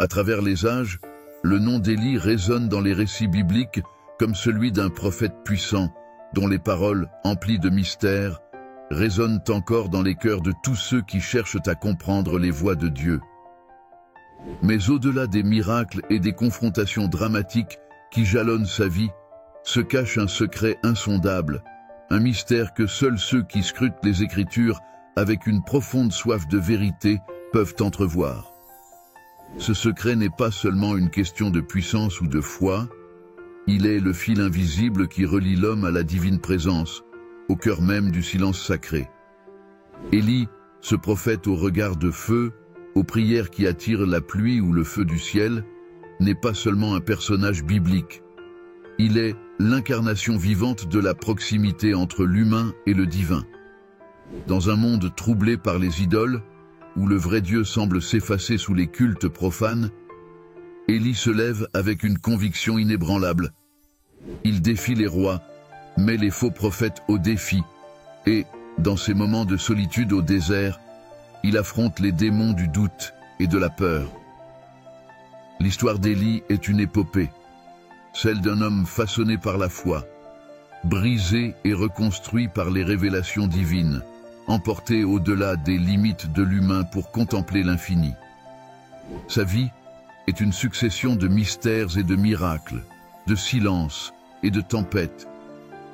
À travers les âges, le nom d'Élie résonne dans les récits bibliques comme celui d'un prophète puissant, dont les paroles, emplies de mystère, résonnent encore dans les cœurs de tous ceux qui cherchent à comprendre les voies de Dieu. Mais au-delà des miracles et des confrontations dramatiques qui jalonnent sa vie, se cache un secret insondable, un mystère que seuls ceux qui scrutent les Écritures avec une profonde soif de vérité peuvent entrevoir. Ce secret n'est pas seulement une question de puissance ou de foi, il est le fil invisible qui relie l'homme à la divine présence, au cœur même du silence sacré. Élie, ce prophète au regard de feu, aux prières qui attirent la pluie ou le feu du ciel, n'est pas seulement un personnage biblique. Il est l'incarnation vivante de la proximité entre l'humain et le divin. Dans un monde troublé par les idoles, où le vrai Dieu semble s'effacer sous les cultes profanes, Élie se lève avec une conviction inébranlable. Il défie les rois, met les faux prophètes au défi, et, dans ces moments de solitude au désert, il affronte les démons du doute et de la peur. L'histoire d'Élie est une épopée, celle d'un homme façonné par la foi, brisé et reconstruit par les révélations divines, emporté au-delà des limites de l'humain pour contempler l'infini. Sa vie est une succession de mystères et de miracles, de silences et de tempêtes,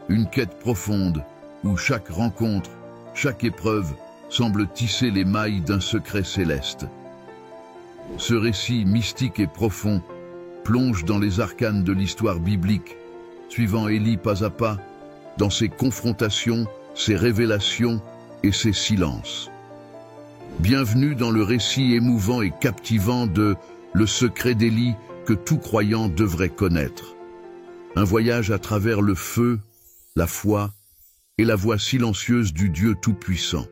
une quête profonde où chaque rencontre, chaque épreuve semble tisser les mailles d'un secret céleste. Ce récit mystique et profond plonge dans les arcanes de l'histoire biblique, suivant Élie pas à pas, dans ses confrontations, ses révélations et ses silences. Bienvenue dans le récit émouvant et captivant de Le secret d'Élie que tout croyant devrait connaître. Un voyage à travers le feu, la foi et la voix silencieuse du Dieu Tout-Puissant.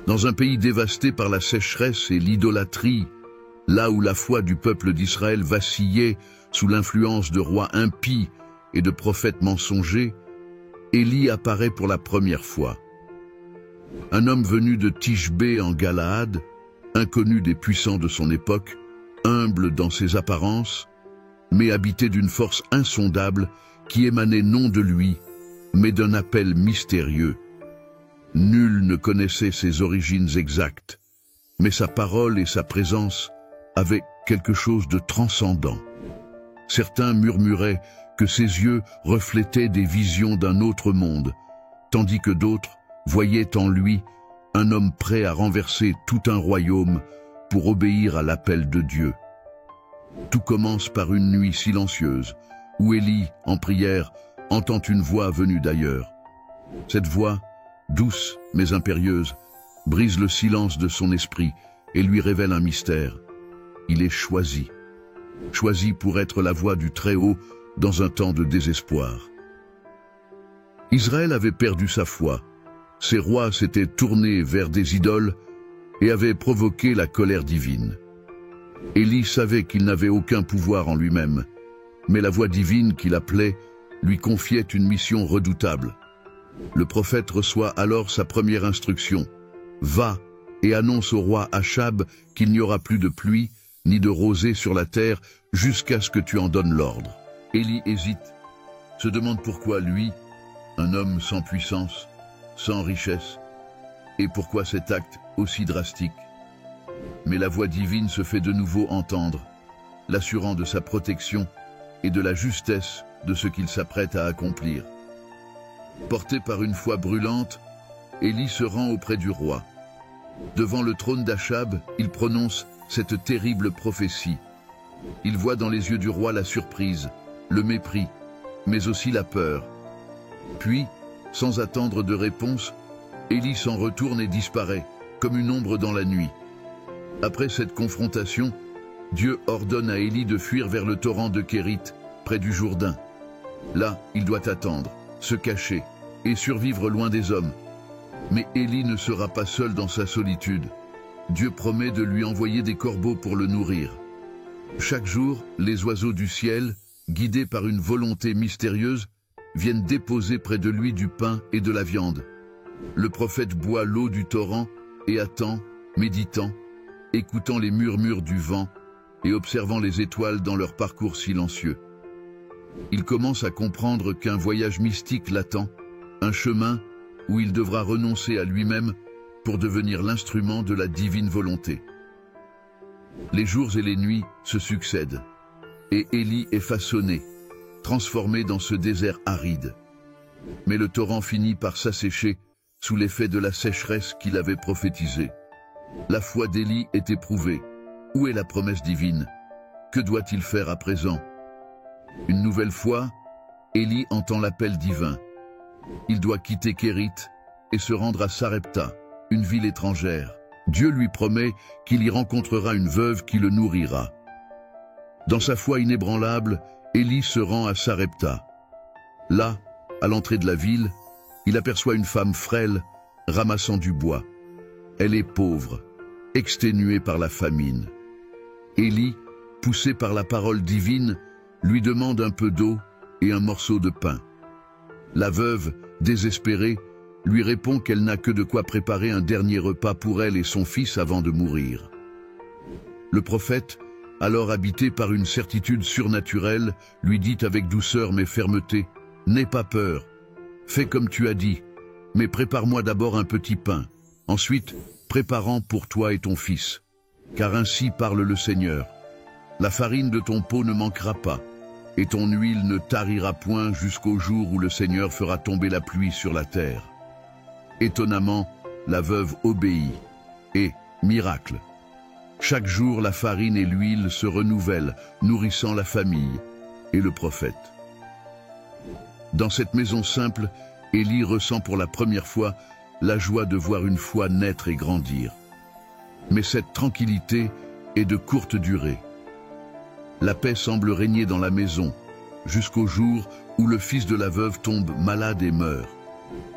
Dans un pays dévasté par la sécheresse et l'idolâtrie, là où la foi du peuple d'Israël vacillait sous l'influence de rois impies et de prophètes mensongers, Élie apparaît pour la première fois. Un homme venu de Tishbé en Galaad, inconnu des puissants de son époque, humble dans ses apparences, mais habité d'une force insondable qui émanait non de lui, mais d'un appel mystérieux. Nul ne connaissait ses origines exactes, mais sa parole et sa présence avaient quelque chose de transcendant. Certains murmuraient que ses yeux reflétaient des visions d'un autre monde, tandis que d'autres voyaient en lui un homme prêt à renverser tout un royaume pour obéir à l'appel de Dieu. Tout commence par une nuit silencieuse, où Élie, en prière, entend une voix venue d'ailleurs. Cette voix, douce mais impérieuse, brise le silence de son esprit et lui révèle un mystère. Il est choisi. Choisi pour être la voix du Très-Haut dans un temps de désespoir. Israël avait perdu sa foi. Ses rois s'étaient tournés vers des idoles et avaient provoqué la colère divine. Élie savait qu'il n'avait aucun pouvoir en lui-même, mais la voix divine qui l'appelait lui confiait une mission redoutable. Le prophète reçoit alors sa première instruction. « Va et annonce au roi Achab qu'il n'y aura plus de pluie ni de rosée sur la terre jusqu'à ce que tu en donnes l'ordre. » Élie hésite, se demande pourquoi lui, un homme sans puissance, sans richesse, et pourquoi cet acte aussi drastique. Mais la voix divine se fait de nouveau entendre, l'assurant de sa protection et de la justesse de ce qu'il s'apprête à accomplir. Porté par une foi brûlante, Élie se rend auprès du roi. Devant le trône d'Achab, il prononce cette terrible prophétie. Il voit dans les yeux du roi la surprise, le mépris, mais aussi la peur. Puis, sans attendre de réponse, Élie s'en retourne et disparaît, comme une ombre dans la nuit. Après cette confrontation, Dieu ordonne à Élie de fuir vers le torrent de Kérit, près du Jourdain. Là, il doit attendre, se cacher et survivre loin des hommes. Mais Élie ne sera pas seul dans sa solitude. Dieu promet de lui envoyer des corbeaux pour le nourrir. Chaque jour, les oiseaux du ciel, guidés par une volonté mystérieuse, viennent déposer près de lui du pain et de la viande. Le prophète boit l'eau du torrent et attend, méditant, écoutant les murmures du vent, et observant les étoiles dans leur parcours silencieux. Il commence à comprendre qu'un voyage mystique l'attend, un chemin où il devra renoncer à lui-même pour devenir l'instrument de la divine volonté. Les jours et les nuits se succèdent, et Élie est façonné, transformé dans ce désert aride. Mais le torrent finit par s'assécher sous l'effet de la sécheresse qu'il avait prophétisée. La foi d'Élie est éprouvée. Où est la promesse divine? Que doit-il faire à présent? Une nouvelle fois, Élie entend l'appel divin. Il doit quitter Kérith et se rendre à Sarepta, une ville étrangère. Dieu lui promet qu'il y rencontrera une veuve qui le nourrira. Dans sa foi inébranlable, Élie se rend à Sarepta. Là, à l'entrée de la ville, il aperçoit une femme frêle, ramassant du bois. Elle est pauvre, exténuée par la famine. Élie, poussé par la parole divine, lui demande un peu d'eau et un morceau de pain. La veuve, désespérée, lui répond qu'elle n'a que de quoi préparer un dernier repas pour elle et son fils avant de mourir. Le prophète, alors habité par une certitude surnaturelle, lui dit avec douceur mais fermeté, « N'aie pas peur, fais comme tu as dit, mais prépare-moi d'abord un petit pain, ensuite prépare-en pour toi et ton fils. Car ainsi parle le Seigneur, la farine de ton pot ne manquera pas, et ton huile ne tarira point jusqu'au jour où le Seigneur fera tomber la pluie sur la terre. » Étonnamment, la veuve obéit, et, miracle, chaque jour la farine et l'huile se renouvellent, nourrissant la famille et le prophète. Dans cette maison simple, Élie ressent pour la première fois la joie de voir une foi naître et grandir. Mais cette tranquillité est de courte durée. La paix semble régner dans la maison, jusqu'au jour où le fils de la veuve tombe malade et meurt.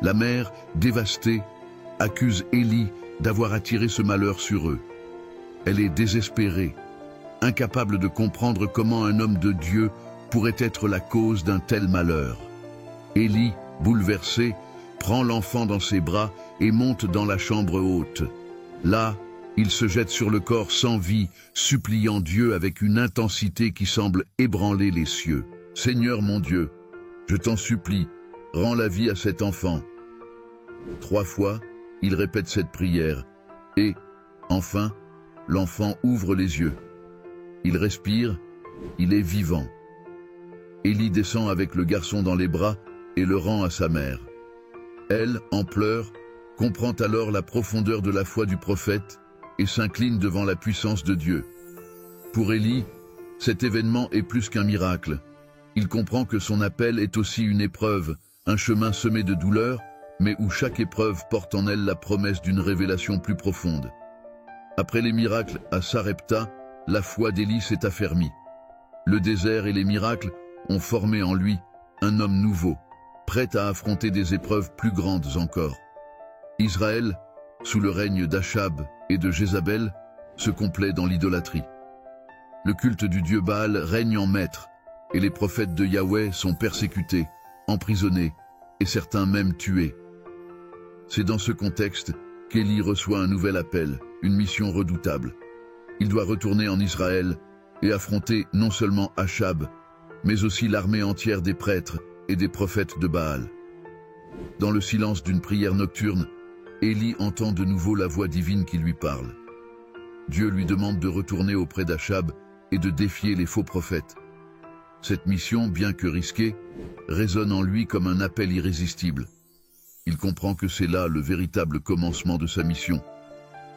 La mère, dévastée, accuse Élie d'avoir attiré ce malheur sur eux. Elle est désespérée, incapable de comprendre comment un homme de Dieu pourrait être la cause d'un tel malheur. Élie, bouleversé, prend l'enfant dans ses bras et monte dans la chambre haute. Là, il se jette sur le corps sans vie, suppliant Dieu avec une intensité qui semble ébranler les cieux. « Seigneur mon Dieu, je t'en supplie, rends la vie à cet enfant. » 3 fois, il répète cette prière, et, enfin, l'enfant ouvre les yeux. Il respire, il est vivant. Élie descend avec le garçon dans les bras et le rend à sa mère. Elle, en pleurs, comprend alors la profondeur de la foi du prophète et s'incline devant la puissance de Dieu. Pour Élie, cet événement est plus qu'un miracle. Il comprend que son appel est aussi une épreuve, un chemin semé de douleurs, mais où chaque épreuve porte en elle la promesse d'une révélation plus profonde. Après les miracles à Sarepta, la foi d'Élie s'est affermie. Le désert et les miracles ont formé en lui un homme nouveau, prêt à affronter des épreuves plus grandes encore. Israël, sous le règne d'Achab et de Jézabel, se complaît dans l'idolâtrie. Le culte du dieu Baal règne en maître, et les prophètes de Yahweh sont persécutés, emprisonnés, et certains même tués. C'est dans ce contexte qu'Élie reçoit un nouvel appel, une mission redoutable. Il doit retourner en Israël et affronter non seulement Achab, mais aussi l'armée entière des prêtres et des prophètes de Baal. Dans le silence d'une prière nocturne, Élie entend de nouveau la voix divine qui lui parle. Dieu lui demande de retourner auprès d'Achab et de défier les faux prophètes. Cette mission, bien que risquée, résonne en lui comme un appel irrésistible. Il comprend que c'est là le véritable commencement de sa mission.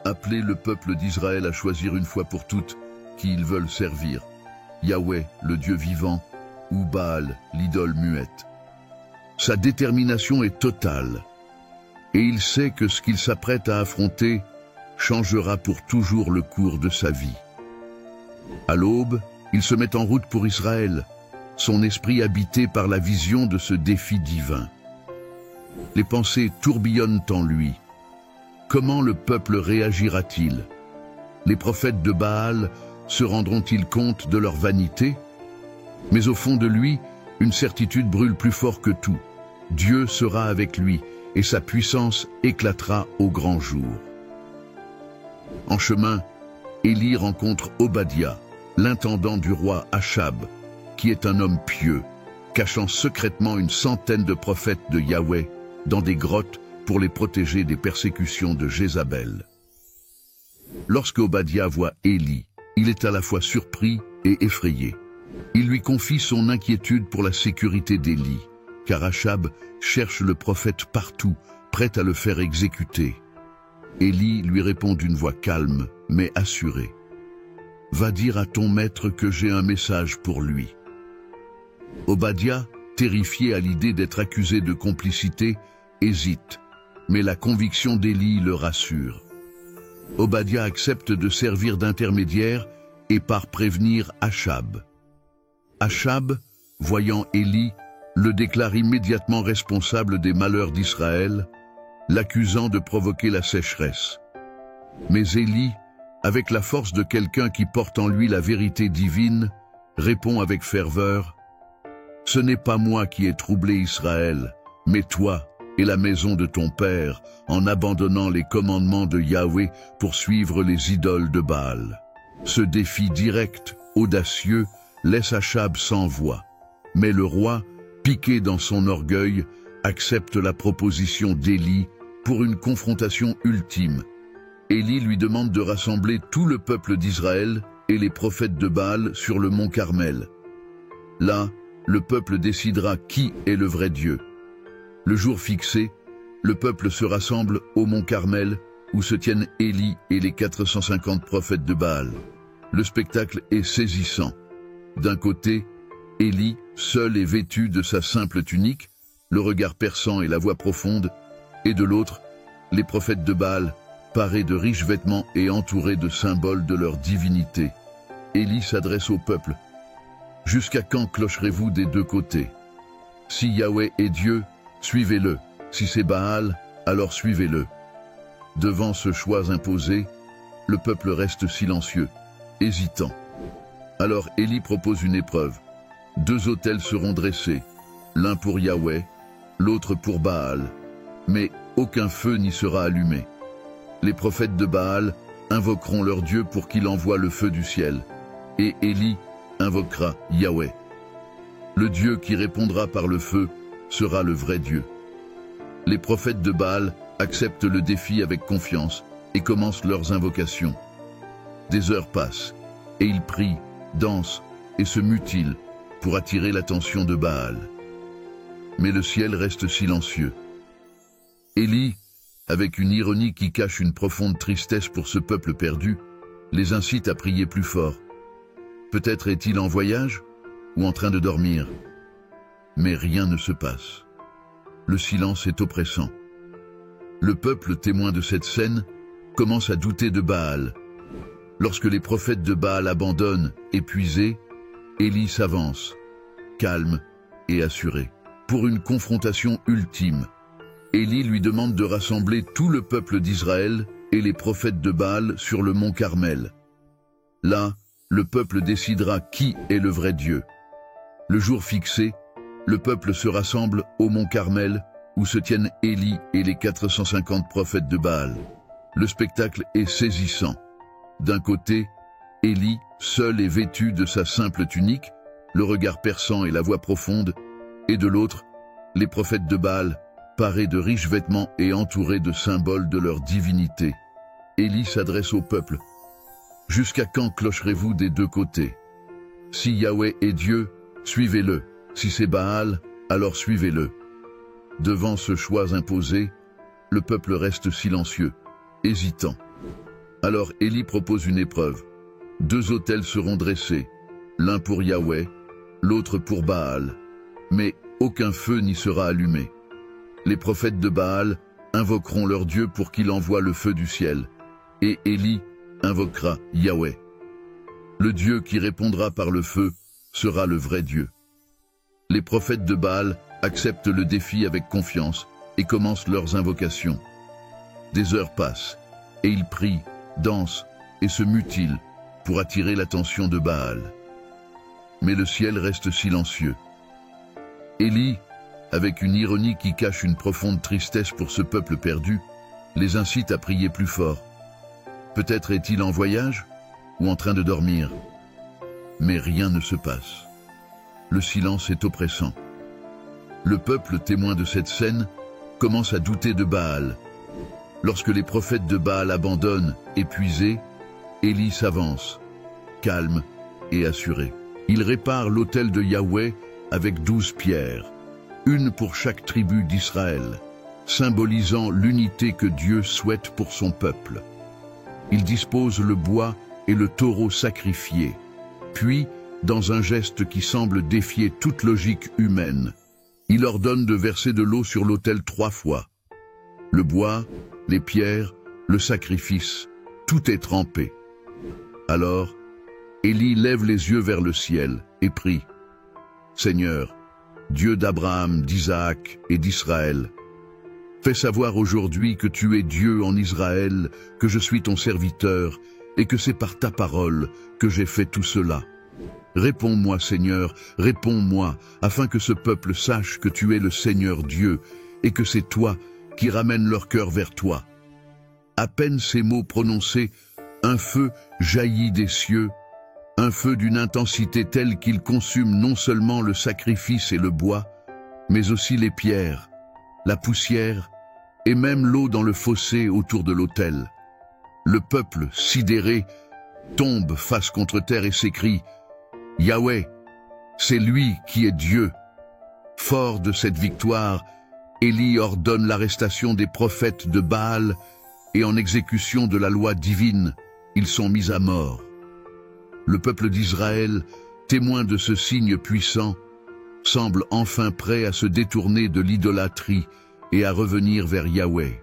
Appeler le peuple d'Israël à choisir une fois pour toutes qui ils veulent servir. Yahweh, le Dieu vivant, ou Baal, l'idole muette. Sa détermination est totale, et il sait que ce qu'il s'apprête à affronter changera pour toujours le cours de sa vie. À l'aube, il se met en route pour Israël, son esprit habité par la vision de ce défi divin. Les pensées tourbillonnent en lui. Comment le peuple réagira-t-il? Les prophètes de Baal se rendront-ils compte de leur vanité? Mais au fond de lui, une certitude brûle plus fort que tout. Dieu sera avec lui, et sa puissance éclatera au grand jour. En chemin, Élie rencontre Obadiah, l'intendant du roi Achab, qui est un homme pieux, cachant secrètement une centaine de prophètes de Yahweh dans des grottes pour les protéger des persécutions de Jézabel. Lorsque Obadiah voit Élie, il est à la fois surpris et effrayé. Il lui confie son inquiétude pour la sécurité d'Élie, car Achab cherche le prophète partout, prêt à le faire exécuter. Élie lui répond d'une voix calme, mais assurée. « Va dire à ton maître que j'ai un message pour lui. » Obadiah, terrifié à l'idée d'être accusé de complicité, hésite, mais la conviction d'Élie le rassure. Obadiah accepte de servir d'intermédiaire et part prévenir Achab. Achab, voyant Élie, le déclare immédiatement responsable des malheurs d'Israël, l'accusant de provoquer la sécheresse. Mais Élie, avec la force de quelqu'un qui porte en lui la vérité divine, répond avec ferveur « Ce n'est pas moi qui ai troublé Israël, mais toi et la maison de ton père, en abandonnant les commandements de Yahweh pour suivre les idoles de Baal. » Ce défi direct, audacieux, laisse Achab sans voix. Mais le roi, piqué dans son orgueil, accepte la proposition d'Élie pour une confrontation ultime. Élie lui demande de rassembler tout le peuple d'Israël et les prophètes de Baal sur le mont Carmel. Là, le peuple décidera qui est le vrai Dieu. Le jour fixé, le peuple se rassemble au mont Carmel où se tiennent Élie et les 450 prophètes de Baal. Le spectacle est saisissant. D'un côté, Élie, seul et vêtu de sa simple tunique, le regard perçant et la voix profonde, et de l'autre, les prophètes de Baal, parés de riches vêtements et entourés de symboles de leur divinité. Élie s'adresse au peuple. « Jusqu'à quand clocherez-vous des deux côtés? Si Yahweh est Dieu, suivez-le. Si c'est Baal, alors suivez-le. » Devant ce choix imposé, le peuple reste silencieux, hésitant. Alors Élie propose une épreuve. 2 autels seront dressés, l'un pour Yahweh, l'autre pour Baal, mais aucun feu n'y sera allumé. Les prophètes de Baal invoqueront leur Dieu pour qu'il envoie le feu du ciel, et Élie invoquera Yahweh. Le Dieu qui répondra par le feu sera le vrai Dieu. Les prophètes de Baal acceptent le défi avec confiance et commencent leurs invocations. Des heures passent, et ils prient, dansent et se mutilent pour attirer l'attention de Baal. Mais le ciel reste silencieux. Élie, avec une ironie qui cache une profonde tristesse pour ce peuple perdu, les incite à prier plus fort. Peut-être est-il en voyage ou en train de dormir. Mais rien ne se passe. Le silence est oppressant. Le peuple, témoin de cette scène, commence à douter de Baal. Lorsque les prophètes de Baal abandonnent, épuisés, Élie s'avance, calme et assuré, pour une confrontation ultime. Élie lui demande de rassembler tout le peuple d'Israël et les prophètes de Baal sur le mont Carmel. Là, le peuple décidera qui est le vrai Dieu. Le jour fixé, le peuple se rassemble au mont Carmel où se tiennent Élie et les 450 prophètes de Baal. Le spectacle est saisissant. D'un côté, Élie, seul et vêtu de sa simple tunique, le regard perçant et la voix profonde, et de l'autre, les prophètes de Baal, parés de riches vêtements et entourés de symboles de leur divinité. Élie s'adresse au peuple. « Jusqu'à quand clocherez-vous des deux côtés? Si Yahweh est Dieu, suivez-le. Si c'est Baal, alors suivez-le. » Devant ce choix imposé, le peuple reste silencieux, hésitant. Alors Élie propose une épreuve. 2 autels seront dressés, l'un pour Yahweh, l'autre pour Baal, mais aucun feu n'y sera allumé. Les prophètes de Baal invoqueront leur Dieu pour qu'il envoie le feu du ciel, et Élie invoquera Yahweh. Le Dieu qui répondra par le feu sera le vrai Dieu. Les prophètes de Baal acceptent le défi avec confiance et commencent leurs invocations. Des heures passent, et ils prient, dansent et se mutilent pour attirer l'attention de Baal. Mais le ciel reste silencieux. Élie, avec une ironie qui cache une profonde tristesse pour ce peuple perdu, les incite à prier plus fort. Peut-être est-il en voyage ou en train de dormir. mais rien ne se passe. Le silence est oppressant. Le peuple, témoin de cette scène, commence à douter de Baal. Lorsque les prophètes de Baal abandonnent, épuisés, Élie s'avance, calme et assuré. Il répare l'autel de Yahweh avec 12 pierres, une pour chaque tribu d'Israël, symbolisant l'unité que Dieu souhaite pour son peuple. Il dispose le bois et le taureau sacrifié, puis, dans un geste qui semble défier toute logique humaine, il ordonne de verser de l'eau sur l'autel 3 fois. Le bois, les pierres, le sacrifice, tout est trempé. Alors, Élie lève les yeux vers le ciel et prie. « Seigneur, Dieu d'Abraham, d'Isaac et d'Israël, fais savoir aujourd'hui que tu es Dieu en Israël, que je suis ton serviteur, et que c'est par ta parole que j'ai fait tout cela. Réponds-moi, Seigneur, réponds-moi, afin que ce peuple sache que tu es le Seigneur Dieu, et que c'est toi qui ramènes leur cœur vers toi. » À peine ces mots prononcés, un feu jaillit des cieux, un feu d'une intensité telle qu'il consume non seulement le sacrifice et le bois, mais aussi les pierres, la poussière et même l'eau dans le fossé autour de l'autel. Le peuple, sidéré, tombe face contre terre et s'écrie « Yahweh, c'est lui qui est Dieu ». Fort de cette victoire, Élie ordonne l'arrestation des prophètes de Baal et en exécution de la loi divine, ils sont mis à mort. Le peuple d'Israël, témoin de ce signe puissant, semble enfin prêt à se détourner de l'idolâtrie et à revenir vers Yahweh.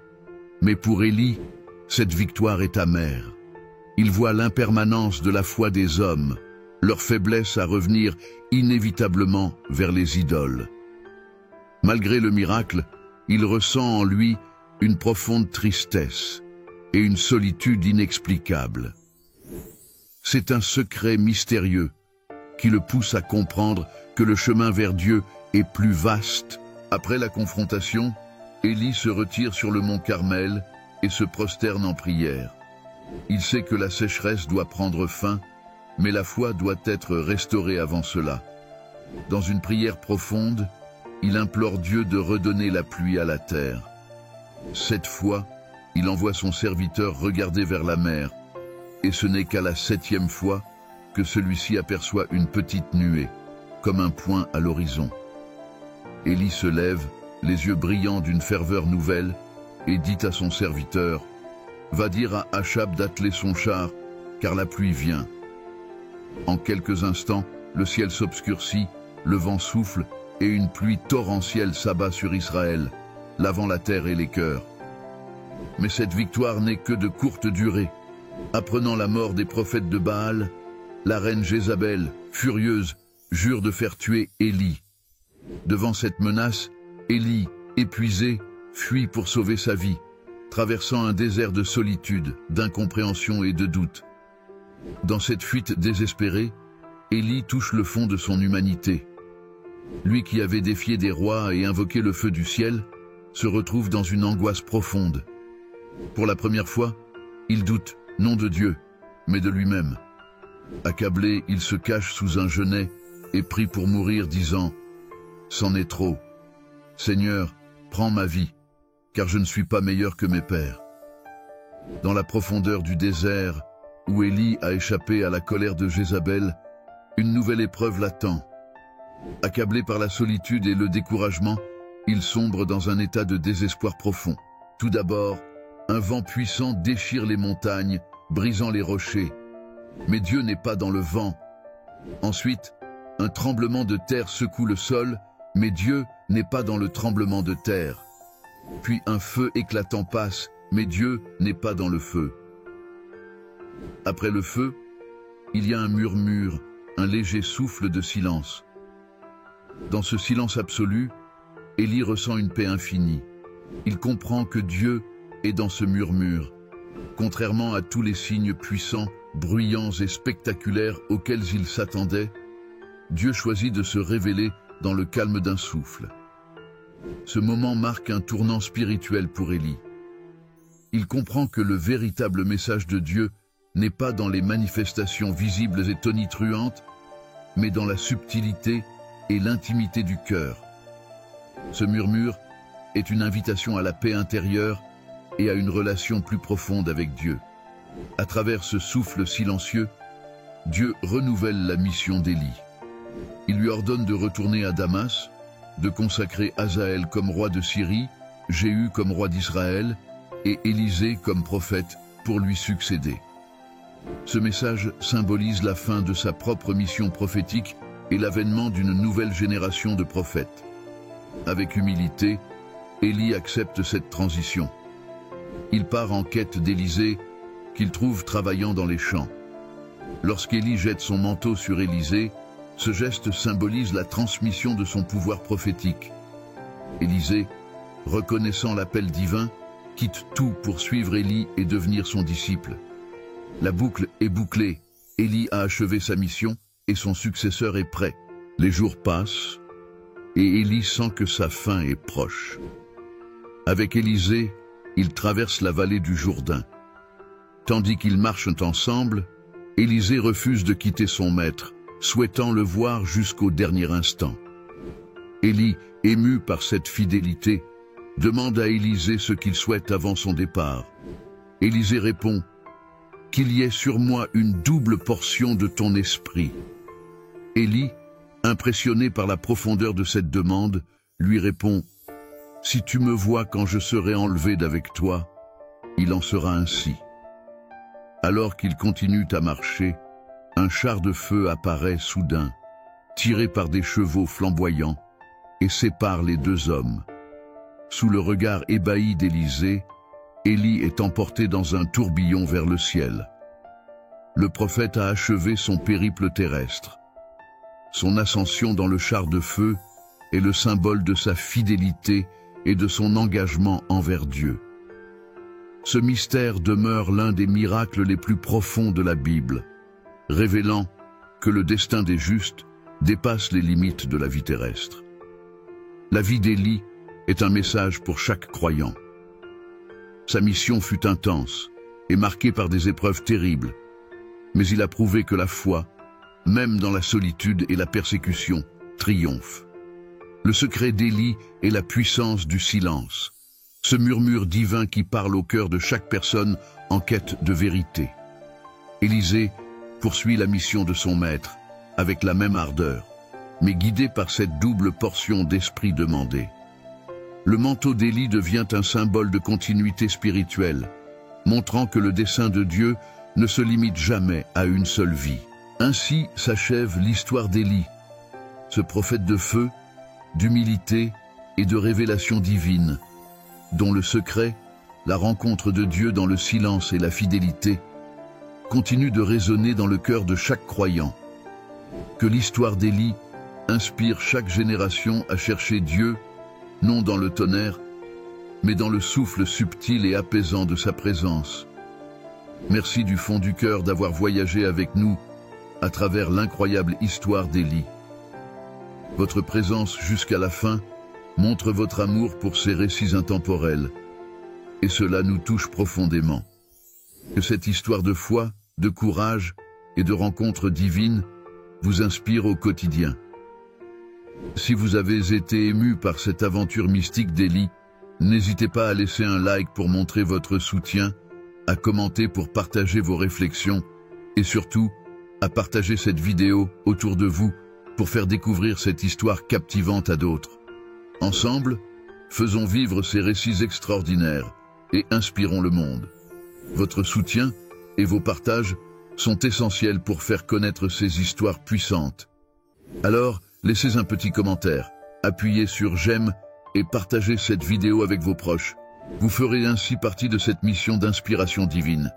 Mais pour Élie, cette victoire est amère. Il voit l'impermanence de la foi des hommes, leur faiblesse à revenir inévitablement vers les idoles. Malgré le miracle, il ressent en lui une profonde tristesse et une solitude inexplicable. C'est un secret mystérieux qui le pousse à comprendre que le chemin vers Dieu est plus vaste. Après la confrontation, Élie se retire sur le mont Carmel et se prosterne en prière. Il sait que la sécheresse doit prendre fin, mais la foi doit être restaurée avant cela. Dans une prière profonde, il implore Dieu de redonner la pluie à la terre. Cette fois, il envoie son serviteur regarder vers la mer, et ce n'est qu'à la 7e fois que celui-ci aperçoit une petite nuée, comme un point à l'horizon. Élie se lève, les yeux brillants d'une ferveur nouvelle, et dit à son serviteur « Va dire à Achab d'atteler son char, car la pluie vient. » En quelques instants, le ciel s'obscurcit, le vent souffle, et une pluie torrentielle s'abat sur Israël, lavant la terre et les cœurs. Mais cette victoire n'est que de courte durée. Apprenant la mort des prophètes de Baal, la reine Jézabel, furieuse, jure de faire tuer Élie. Devant cette menace, Élie, épuisé, fuit pour sauver sa vie, traversant un désert de solitude, d'incompréhension et de doute. Dans cette fuite désespérée, Élie touche le fond de son humanité. Lui qui avait défié des rois et invoqué le feu du ciel, se retrouve dans une angoisse profonde. Pour la première fois, il doute, non de Dieu, mais de lui-même. Accablé, il se cache sous un genêt et prie pour mourir, disant « C'en est trop. Seigneur, prends ma vie, car je ne suis pas meilleur que mes pères. » Dans la profondeur du désert, où Élie a échappé à la colère de Jézabel, une nouvelle épreuve l'attend. Accablé par la solitude et le découragement, il sombre dans un état de désespoir profond. Tout d'abord, un vent puissant déchire les montagnes, brisant les rochers. Mais Dieu n'est pas dans le vent. Ensuite, un tremblement de terre secoue le sol, mais Dieu n'est pas dans le tremblement de terre. Puis un feu éclatant passe, mais Dieu n'est pas dans le feu. Après le feu, il y a un murmure, un léger souffle de silence. Dans ce silence absolu, Élie ressent une paix infinie. Il comprend que Dieu est dans ce murmure. Contrairement à tous les signes puissants, bruyants et spectaculaires auxquels il s'attendait, Dieu choisit de se révéler dans le calme d'un souffle. Ce moment marque un tournant spirituel pour Élie. Il comprend que le véritable message de Dieu n'est pas dans les manifestations visibles et tonitruantes, mais dans la subtilité et l'intimité du cœur. Ce murmure est une invitation à la paix intérieure et à une relation plus profonde avec Dieu. À travers ce souffle silencieux, Dieu renouvelle la mission d'Élie. Il lui ordonne de retourner à Damas, de consacrer Hazaël comme roi de Syrie, Jéhu comme roi d'Israël et Élisée comme prophète pour lui succéder. Ce message symbolise la fin de sa propre mission prophétique et l'avènement d'une nouvelle génération de prophètes. Avec humilité, Élie accepte cette transition. Il part en quête d'Élisée, qu'il trouve travaillant dans les champs. Lorsqu'Élie jette son manteau sur Élisée, ce geste symbolise la transmission de son pouvoir prophétique. Élisée, reconnaissant l'appel divin, quitte tout pour suivre Élie et devenir son disciple. La boucle est bouclée, Élie a achevé sa mission et son successeur est prêt. Les jours passent et Élie sent que sa fin est proche. Avec Élisée, ils traversent la vallée du Jourdain. Tandis qu'ils marchent ensemble, Élisée refuse de quitter son maître, souhaitant le voir jusqu'au dernier instant. Élie, ému par cette fidélité, demande à Élisée ce qu'il souhaite avant son départ. Élisée répond « Qu'il y ait sur moi une double portion de ton esprit ». Élie, impressionné par la profondeur de cette demande, lui répond « Si tu me vois quand je serai enlevé d'avec toi, il en sera ainsi ». Alors qu'ils continuent à marcher, un char de feu apparaît soudain, tiré par des chevaux flamboyants, et sépare les deux hommes. Sous le regard ébahi d'Élisée, Élie est emporté dans un tourbillon vers le ciel. Le prophète a achevé son périple terrestre. Son ascension dans le char de feu est le symbole de sa fidélité et de son engagement envers Dieu. Ce mystère demeure l'un des miracles les plus profonds de la Bible, révélant que le destin des justes dépasse les limites de la vie terrestre. La vie d'Élie est un message pour chaque croyant. Sa mission fut intense et marquée par des épreuves terribles, mais il a prouvé que la foi, même dans la solitude et la persécution, triomphe. Le secret d'Élie est la puissance du silence, ce murmure divin qui parle au cœur de chaque personne en quête de vérité. Élisée poursuit la mission de son maître avec la même ardeur, mais guidé par cette double portion d'esprit demandé. Le manteau d'Élie devient un symbole de continuité spirituelle, montrant que le dessein de Dieu ne se limite jamais à une seule vie. Ainsi s'achève l'histoire d'Élie, ce prophète de feu, d'humilité et de révélation divine, dont le secret, la rencontre de Dieu dans le silence et la fidélité, continue de résonner dans le cœur de chaque croyant. Que l'histoire d'Élie inspire chaque génération à chercher Dieu, non dans le tonnerre, mais dans le souffle subtil et apaisant de sa présence. Merci du fond du cœur d'avoir voyagé avec nous à travers l'incroyable histoire d'Élie. Votre présence jusqu'à la fin montre votre amour pour ces récits intemporels, et cela nous touche profondément. Que cette histoire de foi, de courage et de rencontres divines vous inspire au quotidien. Si vous avez été ému par cette aventure mystique d'Élie, n'hésitez pas à laisser un like pour montrer votre soutien, à commenter pour partager vos réflexions et surtout, à partager cette vidéo autour de vous pour faire découvrir cette histoire captivante à d'autres. Ensemble, faisons vivre ces récits extraordinaires et inspirons le monde. Votre soutien et vos partages sont essentiels pour faire connaître ces histoires puissantes. Alors, laissez un petit commentaire, appuyez sur j'aime et partagez cette vidéo avec vos proches. Vous ferez ainsi partie de cette mission d'inspiration divine.